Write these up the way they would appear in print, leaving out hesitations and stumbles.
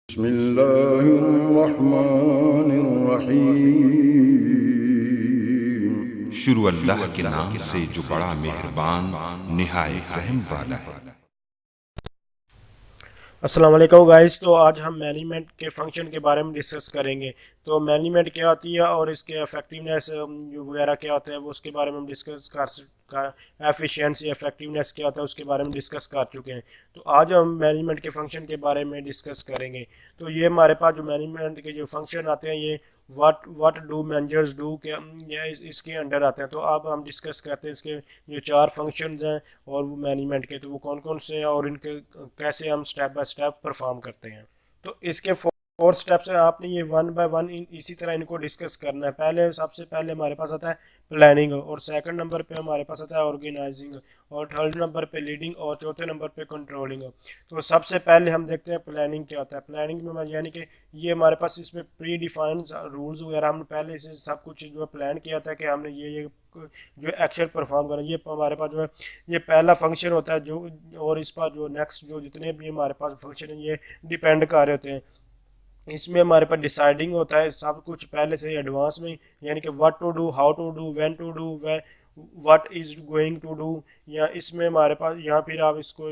बिस्मिल्लाहिर्रहमानिर्रहीम। शुरू अल्लाह के नाम से जो बड़ा मेहरबान निहायत रहम वाला है। अस्सलाम वालेकुम गाइस। तो आज हम मैनेजमेंट के फंक्शन के बारे में डिस्कस करेंगे। तो मैनेजमेंट क्या होती है और इसके इफेक्टिवनेस वगैरह क्या होता है वो उसके बारे में हम डिस्कस कर एफिशिएंसी इफेक्टिवनेस क्या होता है उसके बारे में डिस्कस कर चुके हैं। तो आज हम मैनेजमेंट के फंक्शन के बारे में डिस्कस करेंगे। तो ये हमारे पास जो मैनेजमेंट के जो फंक्शन आते हैं ये व्हाट डू मैनेजर्स डू के इसके अंडर आते हैं। तो अब हम डिस्कस करते हैं इसके जो चार फंक्शंस हैं और वो मैनेजमेंट के तो वो कौन कौन से हैं और इनके कैसे हम स्टेप बाय स्टेप परफॉर्म करते हैं। तो इसके फोर स्टेप्स हैं, आपने ये वन बाय वन इसी तरह इनको डिस्कस करना है। पहले सबसे पहले हमारे पास आता है प्लानिंग, और सेकंड नंबर पे हमारे पास आता है ऑर्गेनाइजिंग, और थर्ड नंबर पे लीडिंग, और चौथे नंबर पे कंट्रोलिंग। तो सबसे पहले हम देखते हैं प्लानिंग क्या होता है। प्लानिंग में यानी कि ये हमारे पास इसमें प्री डिफाइंड रूल्स वगैरह हमने पहले से सब कुछ जो प्लान किया था कि हमने ये जो एक्शन परफॉर्म करना, ये हमारे पास जो है ये पहला फंक्शन होता है जो, और इस पर जो नेक्स्ट जो जितने भी हमारे पास फंक्शन है ये डिपेंड कर रहे होते हैं। इसमें हमारे पास डिसाइडिंग होता है सब कुछ पहले से एडवांस में, यानी कि what to do, how to do, when to do, what is going to do. या इसमें हमारे पास यहाँ फिर आप इसको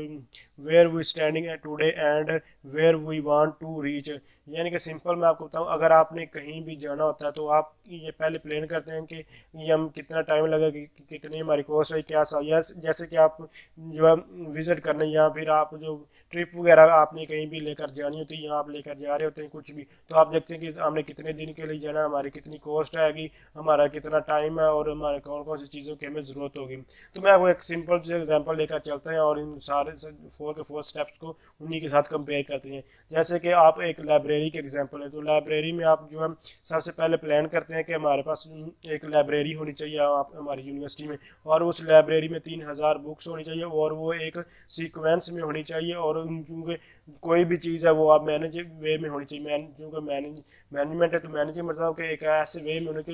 where we standing at today and where we want to reach, यानी कि सिंपल मैं आपको बताऊँ, अगर आपने कहीं भी जाना होता है तो आप ये पहले प्लान करते हैं कि ये हम कितना टाइम लगेगा, कितनी हमारी कॉस्ट है, क्या सा, या जैसे कि आप जो है विजिट करने या फिर आप जो ट्रिप वगैरह आपने कहीं भी लेकर जानी होती है या आप लेकर जा रहे होते हैं कुछ भी, तो आप देखते हैं कि हमने कितने दिन के लिए जाना, हमारी कितनी कॉस्ट आएगी, हमारा कितना टाइम है और हमारे कौन कौन सी चीज़ों की हमें ज़रूरत होगी। तो मैं आपको एक सिंपल से एग्जांपल लेकर चलते हैं और इन सारे फोर के फोर स्टेप्स को उन्हीं के साथ कंपेयर करते हैं। जैसे कि आप एक लाइब्रेरी के एग्जांपल है, तो लाइब्रेरी में आप जो है सबसे पहले प्लान करते हैं कि हमारे पास एक लाइब्रेरी होनी चाहिए आप हमारी यूनिवर्सिटी में, और उस लाइब्रेरी में 3000 बुक्स होनी चाहिए और वो एक सीक्वेंस में होनी चाहिए, और चूँकि कोई भी चीज़ है वो आप मैनेज वे में होनी चाहिए। चूँकि मैनेजमेंट है तो मैनेज मतलब कि एक ऐसे वे में होने के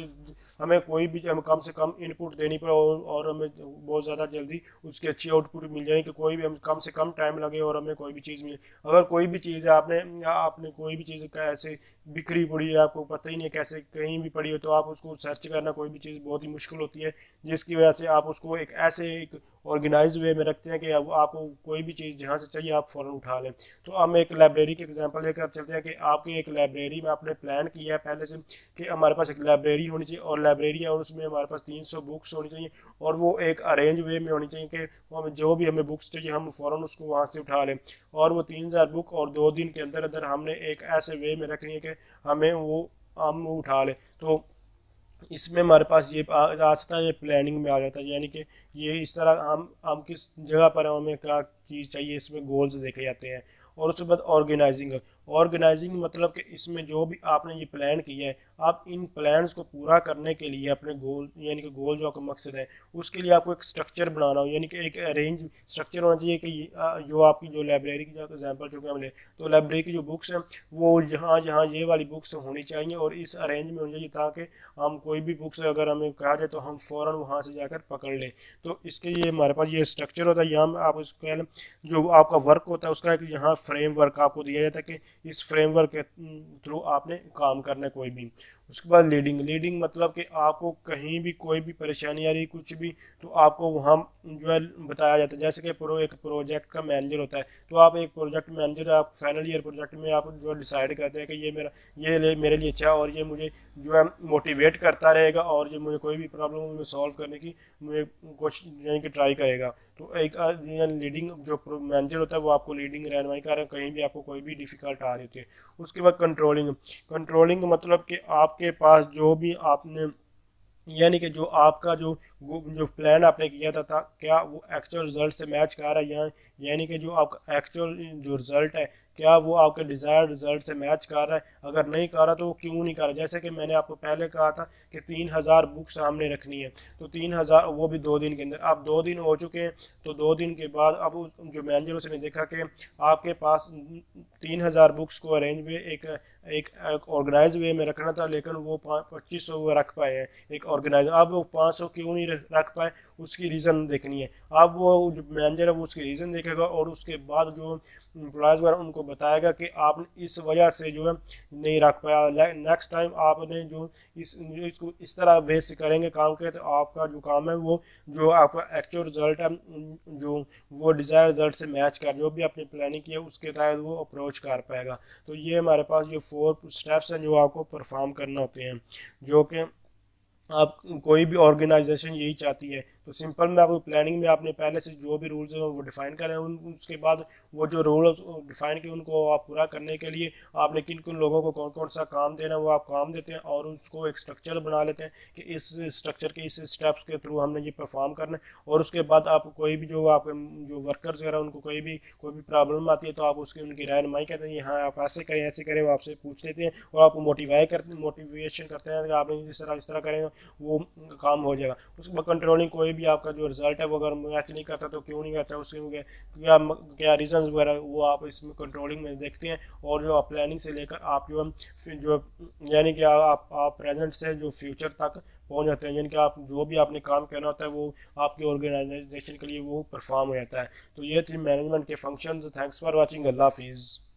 हमें कोई भी हम कम से कम इनपुट देनी पड़े और हमें बहुत ज़्यादा जल्दी उसकी अच्छी आउटपुट मिल जाए, कि कोई भी हम कम से कम टाइम लगे और हमें कोई भी चीज़ मिले। अगर कोई भी चीज़ है आपने कोई भी चीज़ कैसे बिखरी पड़ी है, आपको पता ही नहीं कैसे कहीं भी पड़ी हो, तो आप उसको सर्च करना कोई भी चीज़ बहुत ही मुश्किल होती है, जिसकी वजह से आप उसको एक ऐसे एक ऑर्गेनाइज वे में रखते हैं कि अब आपको कोई भी चीज़ जहाँ से चाहिए आप फ़ौरन उठा लें। तो हम एक लाइब्रेरी के एग्जांपल लेकर चलते हैं कि आपकी एक लाइब्रेरी में आपने प्लान किया है पहले से कि हमारे पास एक लाइब्रेरी होनी चाहिए, और लाइब्रेरी है और उसमें हमारे पास 300 बुक्स होनी चाहिए, और वो एक अरेंज वे में होनी चाहिए कि वो हमें जो भी हमें बुक्स चाहिए हम फ़ौरन उसको वहाँ से उठा लें, और वो 3000 बुक और 2 दिन के अंदर अंदर हमने एक ऐसे वे में रखनी है कि हमें वो हम उठा लें। तो इसमें हमारे पास ये आ जाता है, ये प्लानिंग में आ जाता है, यानी कि ये इस तरह हम किस जगह पर हमें क्या चीज़ चाहिए इसमें गोल्स देखे जाते हैं। और उसके बाद ऑर्गेनाइजिंग, ऑर्गेनाइजिंग मतलब कि इसमें जो भी आपने ये प्लान किया है आप इन प्लान्स को पूरा करने के लिए अपने गोल यानी कि गोल जो आपका मकसद है उसके लिए आपको एक स्ट्रक्चर बनाना हो, यानी कि एक अरेंज स्ट्रक्चर होना चाहिए कि जो आपकी जो लाइब्रेरी की जो एग्जांपल चूँकि हम ले, तो लाइब्रेरी की जो बुक्स हैं वो जहाँ जहाँ ये वाली बुक्स होनी चाहिए और इस अरेंज में होनी चाहिए, ताकि हम कोई भी बुक्स अगर हमें कहा जाए तो हम फ़ौरन वहाँ से जाकर पकड़ लें। तो इसके लिए हमारे पास ये स्ट्रक्चर होता है, यहाँ आप उसको जो आपका वर्क होता है उसका एक यहाँ फ्रेमवर्क आपको दिया जाता है कि इस फ्रेमवर्क के थ्रू आपने काम करना है कोई भी। उसके बाद लीडिंग, लीडिंग मतलब कि आपको कहीं भी कोई भी परेशानी आ रही कुछ भी, तो आपको वहाँ जो है बताया जाता है। जैसे कि एक प्रोजेक्ट का मैनेजर होता है, तो आप एक प्रोजेक्ट मैनेजर आप फाइनल ईयर प्रोजेक्ट में आप जो डिसाइड करते हैं कि ये मेरे लिए अच्छा और ये मुझे जो है मोटिवेट करता रहेगा और ये मुझे कोई भी प्रॉब्लम में सॉल्व करने की मुझे कोशिश यानी कि ट्राई करेगा। तो एक लीडिंग जो मैनेजर होता है वो आपको लीडिंग रहनुमाई कर रहा है कहीं भी आपको कोई भी डिफ़िकल्ट आ रही होती है। उसके बाद कंट्रोलिंग, कंट्रोलिंग मतलब कि आपके पास जो भी आपने यानी कि जो आपका जो प्लान आपने किया था क्या वो एक्चुअल रिजल्ट से मैच कर रहा है, यानी कि जो आपका एक्चुअल जो रिजल्ट है क्या वो आपके डिज़ायर्ड रिजल्ट से मैच कर रहा है। अगर नहीं कर रहा तो वो क्यों नहीं कर रहा। जैसे कि मैंने आपको पहले कहा था कि 3000 बुक्स हमने रखनी है, तो 3000 वो भी 2 दिन के अंदर। अब 2 दिन हो चुके हैं, तो 2 दिन के बाद अब जो मैनेजर उसने देखा कि आपके पास 3000 बुक्स को अरेंज वे एक ऑर्गेनाइज वे में रखना था, लेकिन वो 2500 रख पाए हैं एक ऑर्गेनाइज। अब वो 500 क्यों नहीं रख पाए उसकी रीज़न देखनी है। अब वो जो मैनेजर है वो उसकी रीज़न देखेगा और उसके बाद जो एम्प्लॉयज़ वगैरह उनको बताएगा कि आपने इस वजह से जो है नहीं रख पाया, नेक्स्ट टाइम आपने जो इसको इस तरह वे से करेंगे काम के, तो आपका जो काम है वो जो आपका एक्चुअल रिजल्ट है जो वो डिज़ायर रिजल्ट से मैच कर, जो भी आपने प्लानिंग की है उसके तहत वो अप्रोच कर पाएगा। तो ये हमारे पास जो 4 स्टेप्स हैं जो आपको परफॉर्म करना होते हैं, जो कि आप कोई भी ऑर्गेनाइजेशन यही चाहती है। तो सिंपल में आपको प्लानिंग में आपने पहले से जो भी रूल्स हैं वो डिफाइन करें, उसके बाद वो जो रूल्स डिफाइन किए उनको आप पूरा करने के लिए आपने किन किन लोगों को कौन कौन सा काम देना है वो आप काम देते हैं और उसको एक स्ट्रक्चर बना लेते हैं कि इस स्ट्रक्चर के इस स्टेप्स के थ्रू हमने ये परफॉर्म करना है। और उसके बाद आप कोई भी जो आपके जो वर्कर्स वगैरह उनको कोई भी प्रॉब्लम आती है तो आप उसकी उनकी रहनुमाई करते हैं, हाँ आप ऐसे करें, वो आपसे पूछ लेते हैं और आपको मोटिवेशन करते हैं कि आप इस तरह करें वो काम हो जाएगा। उसके बाद कंट्रोलिंग, कोई भी आपका जो रिजल्ट है वो अगर मैच नहीं करता तो क्यों नहीं करता, उसके क्या क्या रीजंस वगैरह वो आप इसमें कंट्रोलिंग में देखते हैं। और जो आप प्लानिंग से लेकर आप जो फिर जो यानी कि आप प्रेजेंट से जो फ्यूचर तक पहुंच जाते हैं, यानी कि आप जो भी आपने काम करना होता है वो आपके ऑर्गेनाइजेशन के लिए वो परफॉर्म हो जाता है। तो ये थी मैनेजमेंट के फंक्शंस। Thanks for watching. अल्लाह हाफिज़।